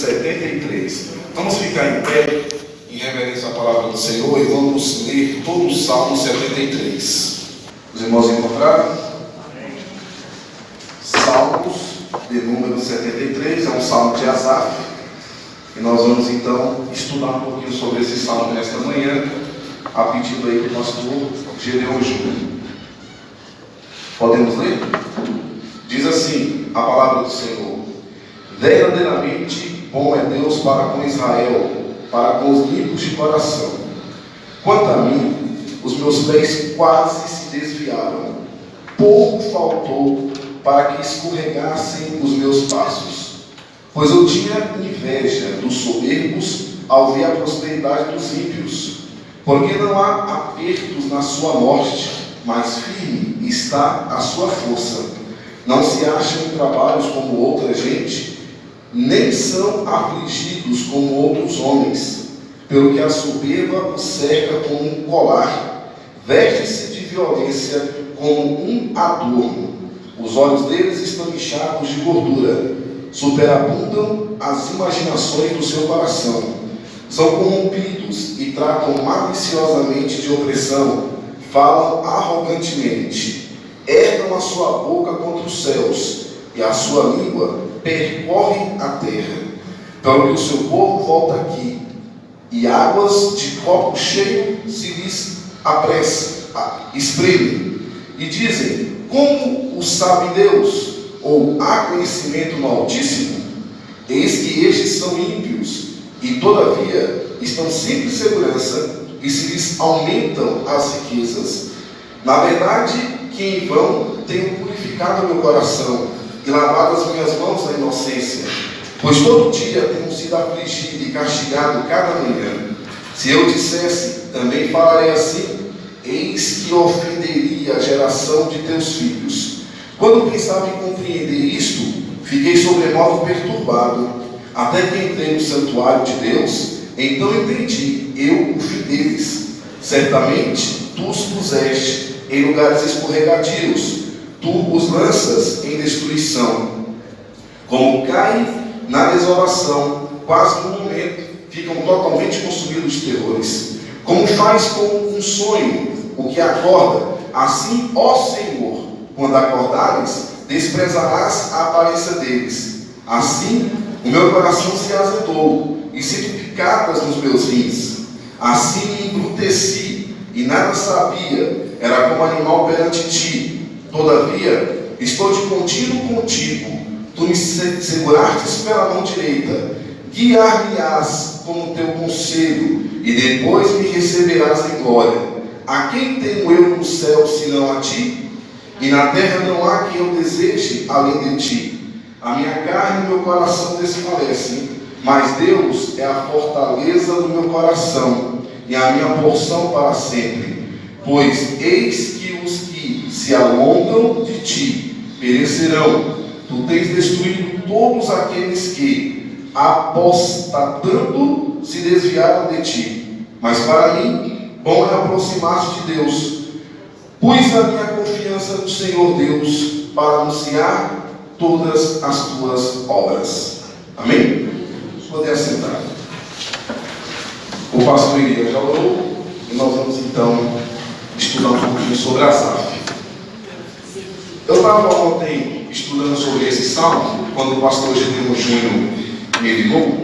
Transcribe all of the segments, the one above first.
73. Vamos ficar em pé, em reverência à palavra do Senhor, e vamos ler todo o Salmo 73. Os irmãos encontraram? Salmos de número 73, é um salmo de Asaf. E nós vamos então estudar um pouquinho sobre esse salmo nesta manhã, a pedido aí do pastor Gedeon Júnior. Podemos ler? Diz assim a palavra do Senhor: verdadeiramente bom é Deus para com Israel, para com os limpos de coração. Quanto a mim, os meus pés quase se desviaram, pouco faltou para que escorregassem os meus passos. Pois eu tinha inveja dos soberbos ao ver a prosperidade dos ímpios, porque não há apertos na sua morte, mas firme está a sua força. Não se acham em trabalhos como outra gente, nem são afligidos como outros homens, pelo que a soberba os cerca como um colar, veste-se de violência como um adorno. Os olhos deles estão inchados de gordura, superabundam as imaginações do seu coração. São corrompidos e tratam maliciosamente de opressão, falam arrogantemente, erguem a sua boca contra os céus, e a sua língua percorre a terra. Pelo que o seu povo volta aqui, e águas de copo cheio se lhes espremem, e dizem: como o sabe Deus? Ou há conhecimento no Altíssimo? Eis que estes são ímpios, e todavia estão sempre em segurança, e se lhes aumentam as riquezas. Na verdade, que em vão tenho purificado meu coração, e lavado as minhas mãos na inocência, pois todo dia tenho sido afligido e castigado cada manhã. Se eu dissesse, também falarei assim, eis que ofenderia a geração de teus filhos. Quando pensava em compreender isto, fiquei sobremodo perturbado, até que entrei no santuário de Deus. Então entendi eu o fim deles. Certamente tu os puseste em lugares escorregadios, tu os lanças em destruição. Como caem na desolação, quase no momento ficam totalmente consumidos de terrores. Como faz com um sonho o que acorda, assim, ó Senhor, quando acordares, desprezarás a aparência deles. Assim, o meu coração se azedou, e sinto picadas nos meus rins. Assim me embruteci, e nada sabia, era como animal perante ti. Todavia, estou de contínuo contigo. Tu me segurastes pela mão direita, guiar-me-ás com o teu conselho, e depois me receberás em glória. A quem tenho eu no céu, senão a ti? E na terra não há quem eu deseje além de ti. A minha carne e o meu coração desfalecem, mas Deus é a fortaleza do meu coração e a minha porção para sempre. Pois eis que os que se alongam de ti perecerão. Tu tens destruído todos aqueles que, apostatando, se desviaram de ti. Mas para mim, bom é aproximar-se de Deus. Pus a minha confiança no Senhor Deus para anunciar todas as tuas obras. Amém? Poder assentar. O pastor Elias já orou, e nós vamos então estudar um pouquinho sobre Asaf. Eu estava ontem estudando sobre esse salmo, quando o pastor Gedeon Júnior me ligou,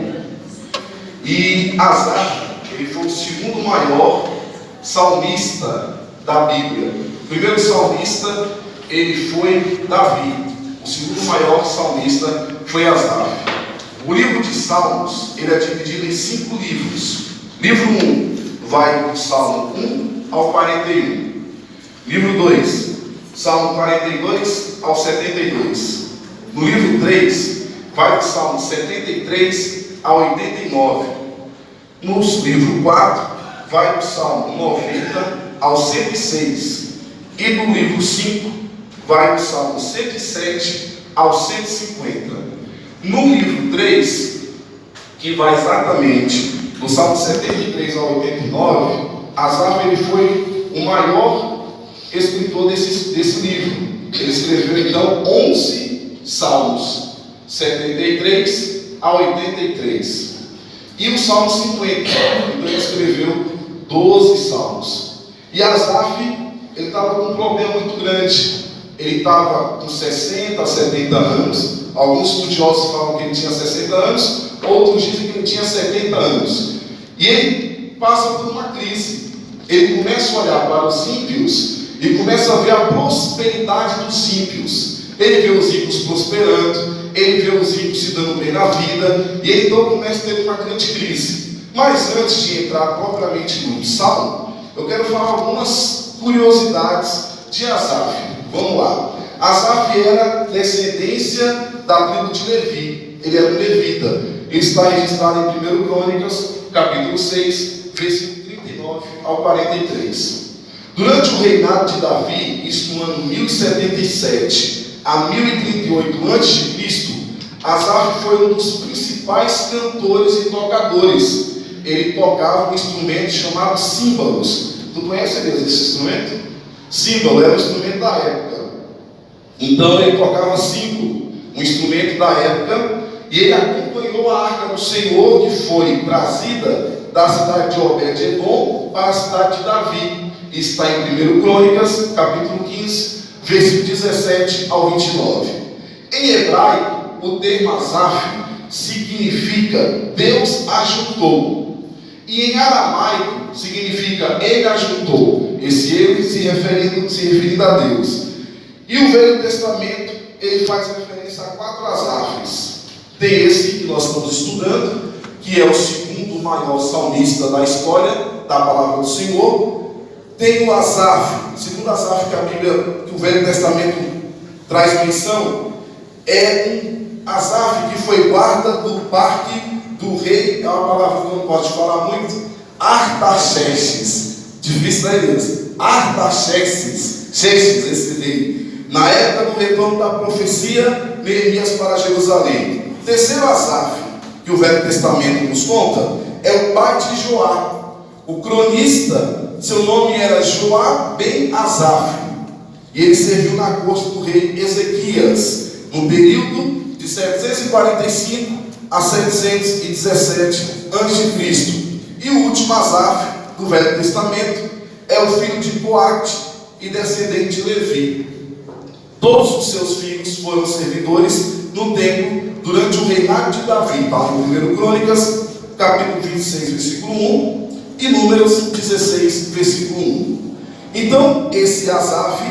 e Asaf, ele foi o segundo maior salmista da Bíblia. O primeiro salmista, ele foi Davi. O segundo maior salmista foi Asaf. O livro de Salmos, ele é dividido em 5 livros. Livro 1 vai do Salmo 1 ao 41. Livro 2, Salmo 42 ao 72. No livro 3, vai do Salmo 73 ao 89. No livro 4, vai do Salmo 90 ao 106. E no livro 5, vai do Salmo 107 ao 150. No livro 3, que vai exatamente do Salmo 73 ao 89, Asaf, ele foi o maior escritor desse livro. Ele escreveu então 11 salmos, 73 a 83. E o Salmo 50. Então ele escreveu 12 salmos. E Asaf, ele estava com um problema muito grande. Ele estava com 60 a 70 anos. Alguns estudiosos falam que ele tinha 60 anos, outros dizem que ele tinha 70 anos. E ele passa por uma crise. Ele começa a olhar para os ímpios e começa a ver a prosperidade dos ímpios. Ele vê os ímpios prosperando, ele vê os ímpios se dando bem na vida, e ele então começa a ter uma grande crise. Mas antes de entrar propriamente no salmo, eu quero falar algumas curiosidades de Asaf. Vamos lá. Asaf era descendência da tribo de Levi. Ele era um levita. Ele está registrado em 1 Crônicas, capítulo 6, versículo 39 ao 43. Durante o reinado de Davi, isto no ano 1077 a 1038 a.C., Asaf foi um dos principais cantores e tocadores. Ele tocava um instrumento chamado símbolos. Tu conhece esse instrumento? Símbolo era um instrumento da época. Então ele tocava símbolo, um instrumento da época, e ele acompanhou a arca do Senhor, que foi trazida da cidade de Obed-Edom para a cidade de Davi. Está em 1 Crônicas, capítulo 15, versículo 17 ao 29. Em hebraico, o termo Asaf significa Deus ajuntou. E em aramaico significa Ele ajuntou. Esse ele se referindo a Deus. E o Velho Testamento, ele faz referência a 4 Asafs. Tem esse que nós estamos estudando, que é o segundo maior salmista da história da palavra do Senhor. Tem o Asaf, segundo Asaf que a Bíblia, que o Velho Testamento traz menção, é um Asaf que foi guarda do parque do rei, é uma palavra que eu não posso falar muito, Artaxerxes. Difícil, né, Deus? Artaxerxes, esse rei. Na época do retorno da profecia, Neemias para Jerusalém. O terceiro Asaf, que o Velho Testamento nos conta, é o pai de Joá. O cronista, seu nome era Joá ben Asaf, e ele serviu na corte do rei Ezequias, no período de 745 a 717 a.C. E o último Asaf do Velho Testamento é o filho de Coate e descendente de Levi. Todos os seus filhos foram servidores no templo durante o reinado de Davi. Está em 1 Crônicas, capítulo 26, versículo 1, e Números 16, versículo 1. Então, esse Asaf,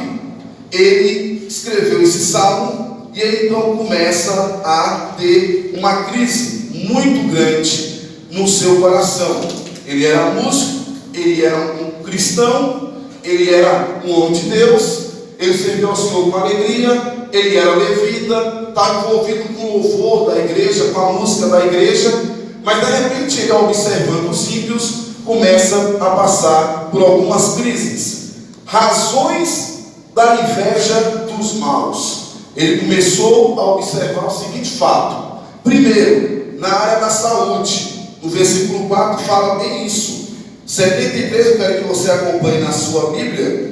ele escreveu esse salmo, e ele então começa a ter uma crise muito grande no seu coração. Ele era músico, ele era um cristão, ele era um homem de Deus, ele serviu ao Senhor com alegria, ele era levita, estava envolvido com o louvor da igreja, com a música da igreja, mas de repente ele, observando os ímpios, começa a passar por algumas crises, razões da inveja dos maus. Ele começou a observar o seguinte fato: primeiro, na área da saúde, no versículo 4 fala bem isso. 73, eu quero que você acompanhe na sua Bíblia.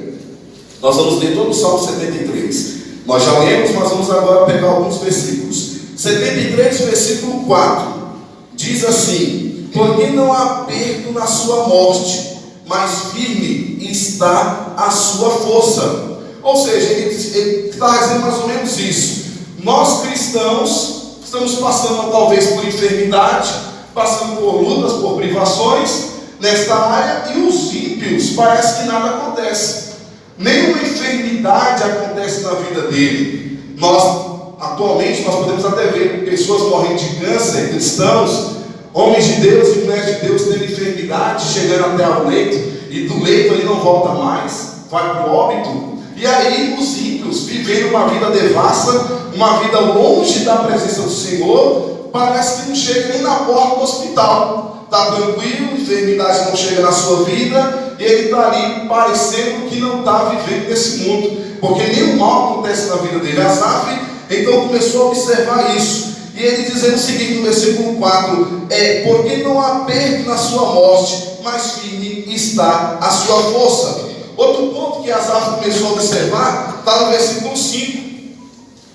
Nós vamos ler todo o Salmo 73. Nós já lemos, mas vamos agora pegar alguns versículos. 73, versículo 4 diz assim: porque não há perto na sua morte, mas firme está a sua força. Ou seja, ele está dizendo mais ou menos isso. Nós cristãos estamos passando talvez por enfermidade, passando por lutas, por privações nesta área, e os ímpios parece que nada acontece. Nenhuma enfermidade acontece na vida dele. Atualmente nós podemos até ver pessoas morrendo de câncer, cristãos, homens de Deus e mulheres de Deus tendo enfermidade, chegando até ao leito, e do leito ele não volta mais, vai para o óbito. E aí os ímpios, vivendo uma vida devassa, uma vida longe da presença do Senhor, parece que não chega nem na porta do hospital. Está tranquilo, enfermidade não chega na sua vida, e ele está ali parecendo que não está vivendo nesse mundo, porque nenhum mal acontece na vida dele. Asaf então começou a observar isso, e ele dizendo o seguinte no versículo 4: porque não há perto na sua morte, mas firme está a sua força. Outro ponto que Asaf começou a observar está no versículo 5.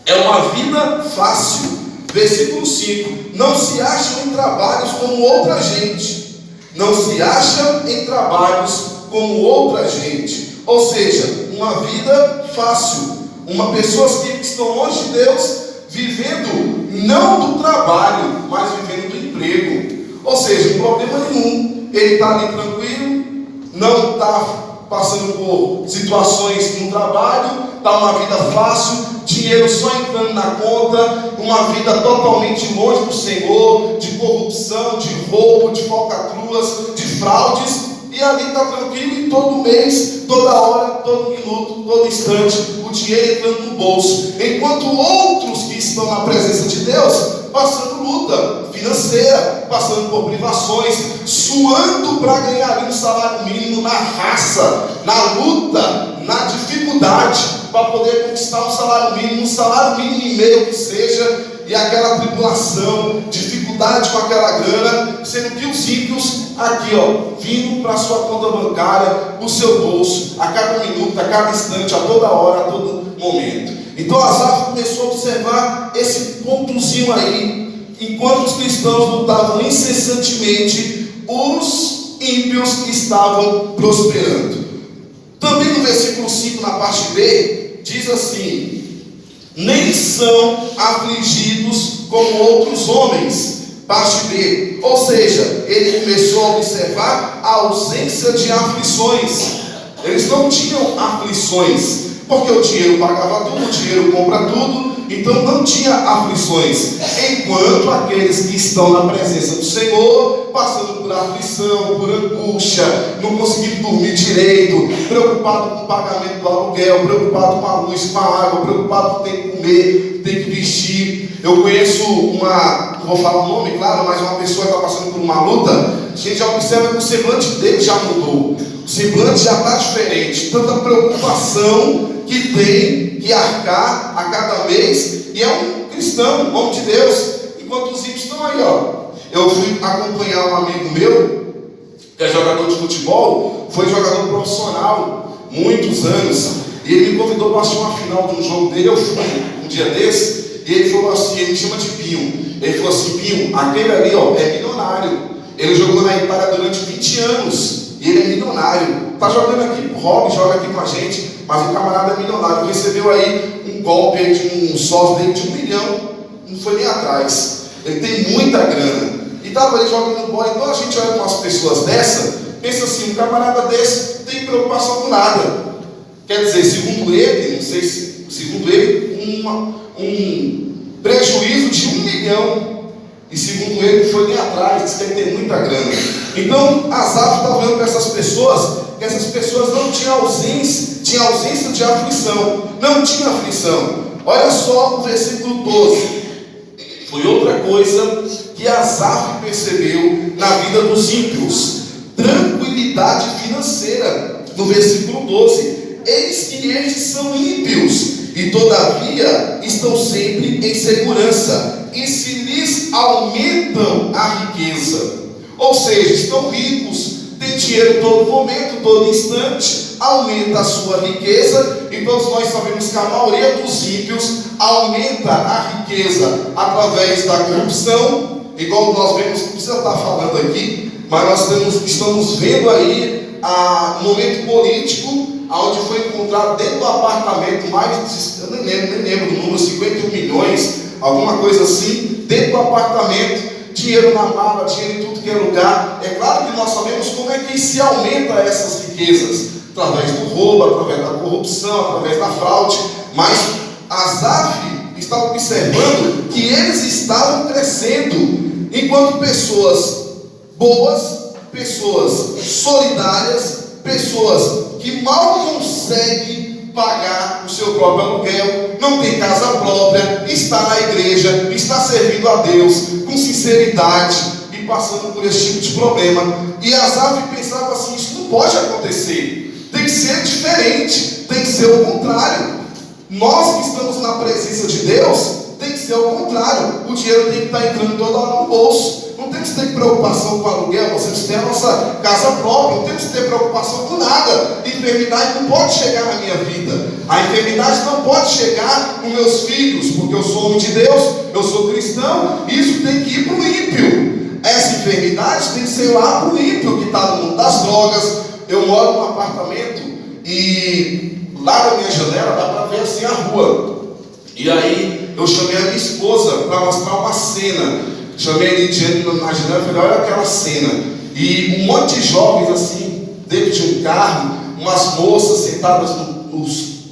É uma vida fácil. Versículo 5: não se acham em trabalhos como outra gente. Não se acham em trabalhos como outra gente. Ou seja, uma vida fácil. Pessoas que estão longe de Deus, vivendo não do trabalho, mas vivendo do emprego. Ou seja, não problema nenhum. Ele está ali tranquilo, não está passando por situações no trabalho, está uma vida fácil, dinheiro só entrando na conta, uma vida totalmente longe do Senhor, de corrupção, de roubo, de falcatruas, de fraudes, e ali está tranquilo, e todo mês, toda hora, todo minuto, todo instante, o dinheiro entrando no bolso, enquanto outros que estão na presença de Deus, passando luta financeira, passando por privações, suando para ganhar ali um salário mínimo na raça, na luta, na dificuldade, para poder conquistar um salário mínimo e meio que seja, e aquela tribulação, dificuldade com aquela grana, sendo que os ímpios aqui, vindo para a sua conta bancária, o seu bolso, a cada minuto, a cada instante, a toda hora, a todo momento. Então Asaf começou a observar esse pontozinho aí, enquanto os cristãos lutavam incessantemente, os ímpios estavam prosperando. Também no versículo 5, na parte B, diz assim: nem são afligidos como outros homens. Parte B, ou seja, ele começou a observar a ausência de aflições. Eles não tinham aflições, porque o dinheiro pagava tudo, o dinheiro compra tudo, então não tinha aflições. Enquanto aqueles que estão na presença do Senhor, passando por aflição, por angústia, não conseguindo dormir direito, preocupado com o pagamento do aluguel, preocupado com a luz, com a água, preocupado com ter que comer, ter que vestir. Eu conheço não vou falar o nome, claro, mas uma pessoa que está passando por uma luta, a gente já observa que o semblante dele já mudou, o semblante já está diferente, tanta preocupação que tem que arcar a cada mês, e é um cristão, um homem de Deus, enquanto os ímpios estão aí, Eu fui acompanhar um amigo meu, que é jogador de futebol, foi jogador profissional, muitos anos, e ele me convidou para assistir uma final de um jogo dele. Eu fui um dia desse, e ele falou assim, ele me chama de Pinho, ele falou assim: Pinho, aquele ali é milionário, ele jogou na Itália durante 20 anos, e ele é milionário, está jogando aqui pro hobby, joga aqui com a gente, mas o camarada é milionário, recebeu aí um golpe aí de um sócio dele de 1 milhão, não foi nem atrás, ele tem muita grana, e estava ali jogando bola. Então a gente olha umas pessoas dessa, pensa assim, um camarada desse não tem preocupação com nada. Quer dizer, segundo ele, não sei se, segundo ele, um prejuízo de 1 milhão, e segundo ele, não foi nem atrás, diz que ele tem muita grana. Então Asaf está vendo para essas pessoas, que essas pessoas não tinham ausência de aflição, não tinha aflição. Olha só o versículo 12, foi outra coisa que Asaf percebeu na vida dos ímpios: tranquilidade financeira. No versículo 12, eis que estes são ímpios, e todavia estão sempre em segurança, e se lhes aumentam a riqueza. Ou seja, estão ricos, têm dinheiro todo momento, todo instante, aumenta a sua riqueza, e todos nós sabemos que a maioria dos ímpios aumenta a riqueza através da corrupção, igual nós vemos, não precisa estar falando aqui, mas nós estamos vendo aí um momento político, onde foi encontrado dentro do apartamento eu nem lembro do número, 51 milhões, alguma coisa assim, dentro do apartamento, dinheiro na mala, dinheiro em tudo que é lugar. É claro que nós sabemos como é que se aumenta essas riquezas, através do roubo, através da corrupção, através da fraude, mas Asaf está observando que eles estavam crescendo, enquanto pessoas boas, pessoas solidárias, pessoas que mal conseguem pagar o seu próprio aluguel, não tem casa própria, está na igreja, está servindo a Deus com sinceridade e passando por esse tipo de problema. E Asaf pensava assim: isso não pode acontecer, tem que ser diferente, tem que ser o contrário. Nós que estamos na presença de Deus, tem que ser o contrário, o dinheiro tem que estar entrando toda hora no bolso, Não temos que ter preocupação com aluguel, nós temos que ter a nossa casa própria, não temos que ter preocupação com nada. Enfermidade não pode chegar na minha vida, a enfermidade não pode chegar nos meus filhos, porque eu sou homem de Deus, eu sou cristão, isso tem que ir para o ímpio. Essa enfermidade tem que ser lá para o ímpio, que está no mundo das drogas. Eu moro num apartamento e lá da minha janela dá para ver assim a rua. E aí eu chamei a minha esposa para mostrar uma cena. Chamei ele diante na janela e falei, olha aquela cena. E um monte de jovens assim, dentro de um carro, umas moças sentadas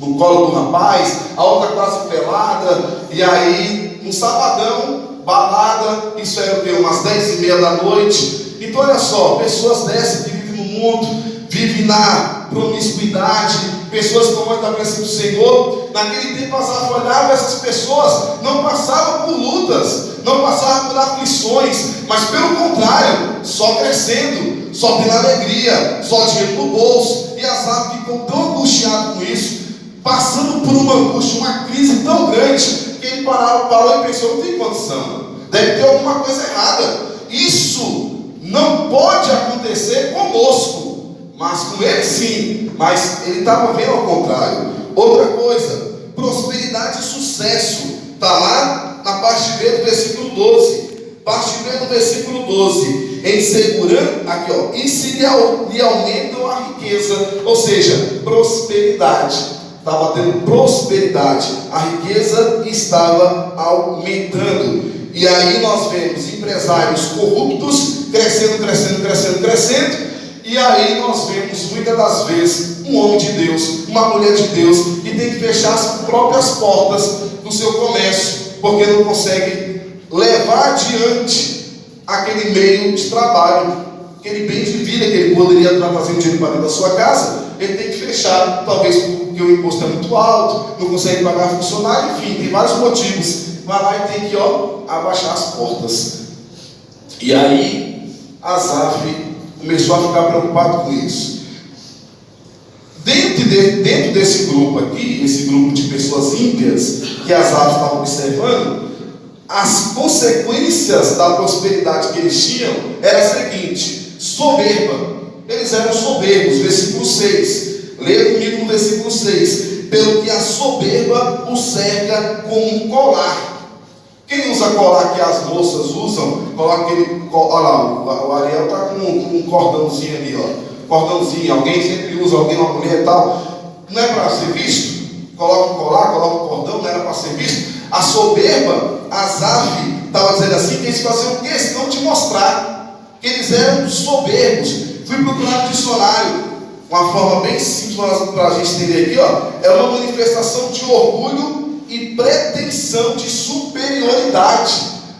no colo do rapaz, a outra quase pelada, e aí um sabadão, balada, isso era o quê? Umas 10h30 da noite. Então olha só, pessoas dessas que vivem no mundo, vivem na promiscuidade, pessoas que estão da presença do Senhor. Naquele tempo as olhavam essas pessoas, não passavam por lutas, não passavam por aflições, mas pelo contrário, só crescendo, só tendo alegria, só dinheiro no bolso. E Asaf ficou tão angustiado com isso, passando por uma angústia, uma crise tão grande, que ele parou e pensou, não tem condição, deve ter alguma coisa errada, isso não pode acontecer conosco, mas com ele sim. Mas ele estava vendo ao contrário. Outra coisa, prosperidade e sucesso, está lá na parte B do versículo 12. Parte B do versículo 12. Em segurando, aqui ó, e se lhe aumentam a riqueza, ou seja, prosperidade. Estava tendo prosperidade, a riqueza estava aumentando. E aí nós vemos empresários corruptos crescendo. E aí nós vemos muitas das vezes um homem de Deus, uma mulher de Deus, que tem que fechar as próprias portas do seu comércio, porque não consegue levar adiante aquele meio de trabalho, aquele bem de vida que ele poderia estar fazendo dinheiro para dentro da sua casa. Ele tem que fechar, talvez porque o imposto é muito alto, não consegue pagar funcionário, enfim, tem vários motivos. Vai lá e tem que abaixar as portas. E aí Asaf começou a ficar preocupado com isso. Dentro desse grupo aqui, esse grupo de pessoas ímpias que Asaf estava observando, as consequências da prosperidade que eles tinham era a seguinte: soberba. Eles eram soberbos, versículo 6. Leia comigo no versículo 6. Pelo que a soberba o cerca com um colar. Quem usa colar que as moças usam, coloca aquele, olha lá, o Ariel está com um cordãozinho ali, cordãozinho, alguém sempre usa, uma mulher e tal, não é para ser visto? Coloca o colar, coloca o cordão, não era para ser visto? A soberba, Asaf estava dizendo assim, que eles faziam questão de mostrar que eles eram soberbos. Fui procurar no dicionário, uma forma bem simples para a gente entender aqui, é uma manifestação de orgulho e pretensão de superioridade.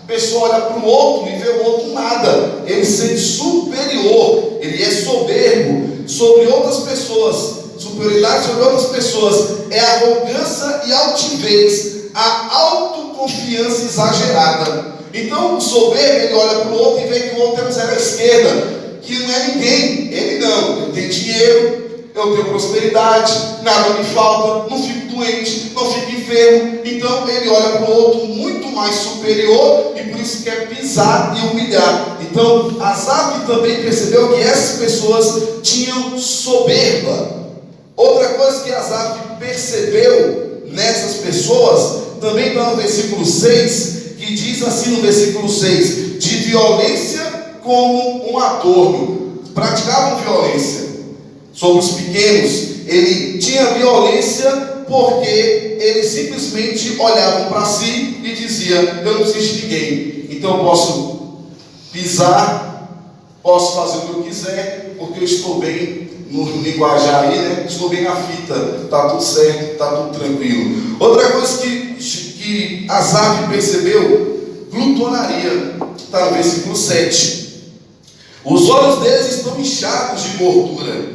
A pessoa olha para o outro e vê o outro nada, ele se sente superior, ele é soberbo sobre outras pessoas. Superioridade sobre outras pessoas é arrogância e altivez, a autoconfiança exagerada. Então o soberbo, ele olha para o outro e vê que o outro é zero à esquerda, que não é ninguém. Ele não, ele tem dinheiro, eu tenho prosperidade, nada me falta, não fico doente, não fico enfermo. Então ele olha para o outro muito mais superior e por isso quer pisar e humilhar. Então Asaf também percebeu que essas pessoas tinham soberba. Outra coisa que Asaf percebeu nessas pessoas também está no versículo 6, que diz assim no versículo 6: de violência como um adorno. Praticavam violência sobre os pequenos. Ele tinha violência porque eles simplesmente olhavam para si e diziam: eu não preciso de ninguém, então eu posso pisar, posso fazer o que eu quiser, porque eu estou bem no linguajar aí, né? Estou bem na fita, está tudo certo, está tudo tranquilo. Outra coisa que Asaf percebeu, glutonaria, está no versículo 7. Os olhos deles estão inchados de gordura.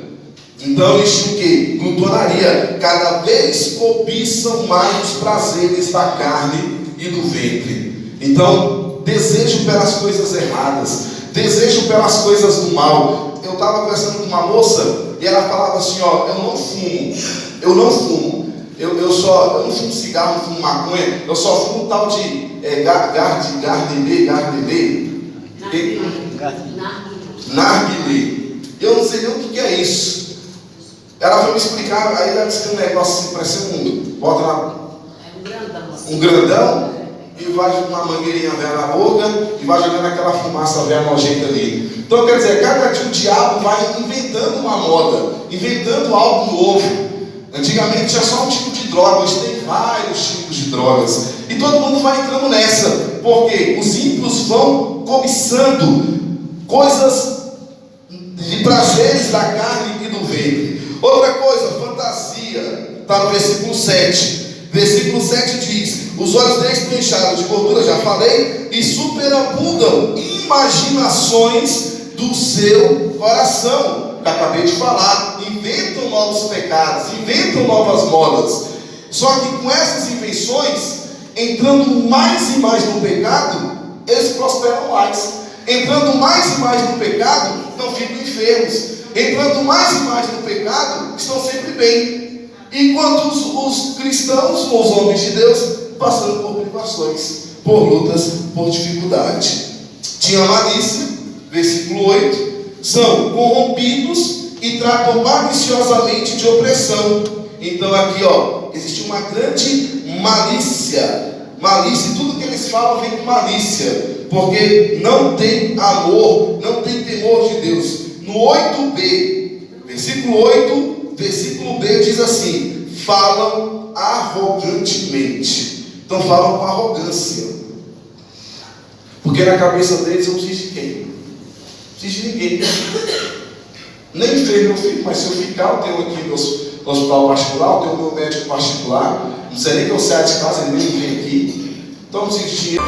Então eles tinham o quê? Glutonaria. Cada vez cobiçam mais os prazeres da carne e do ventre. Então, desejo pelas coisas erradas, desejo pelas coisas do mal. Eu estava conversando com uma moça e ela falava assim, eu não fumo. Eu não fumo cigarro, não fumo maconha, eu só fumo tal de Gardner. Narguilé. Eu não sei nem o que é isso. Ela foi me explicar, aí ela disse que um negócio assim, parece bota um grandão e vai com uma mangueirinha velha na boca e vai jogando aquela fumaça velha nojenta ali. Então quer dizer, cada dia o diabo vai inventando uma moda, inventando algo novo. Antigamente tinha só um tipo de droga, hoje tem vários tipos de drogas. E todo mundo vai entrando nessa, porque os ímpios vão cobiçando coisas de prazeres da carne e do ventre. Outra coisa, fantasia, está no versículo 7. Versículo 7 diz: os olhos deles estão inchados de gordura, já falei, e superabundam imaginações do seu coração, que acabei de falar. Inventam novos pecados, inventam novas modas. Só que com essas invenções, entrando mais e mais no pecado, eles prosperam mais. Entrando mais e mais no pecado, não ficam enfermos. Entrando mais e mais no pecado, estão sempre bem. Enquanto os cristãos, ou os homens de Deus, passando por privações, por lutas, por dificuldade. Tinha malícia, versículo 8, são corrompidos e tratam maliciosamente de opressão. Então aqui, existe uma grande malícia. Malícia, tudo que eles falam vem com malícia, porque não tem amor, não tem temor de Deus. No 8b, versículo 8, versículo B diz assim: falam arrogantemente. Então falam com arrogância, porque na cabeça deles eu não preciso de quem? Não preciso de ninguém. Nem enfermo eu fico, mas se eu ficar, eu tenho aqui no hospital particular, eu tenho meu médico particular, não sei nem que eu saia de casa, ele nem vem aqui, então não preciso de dinheiro.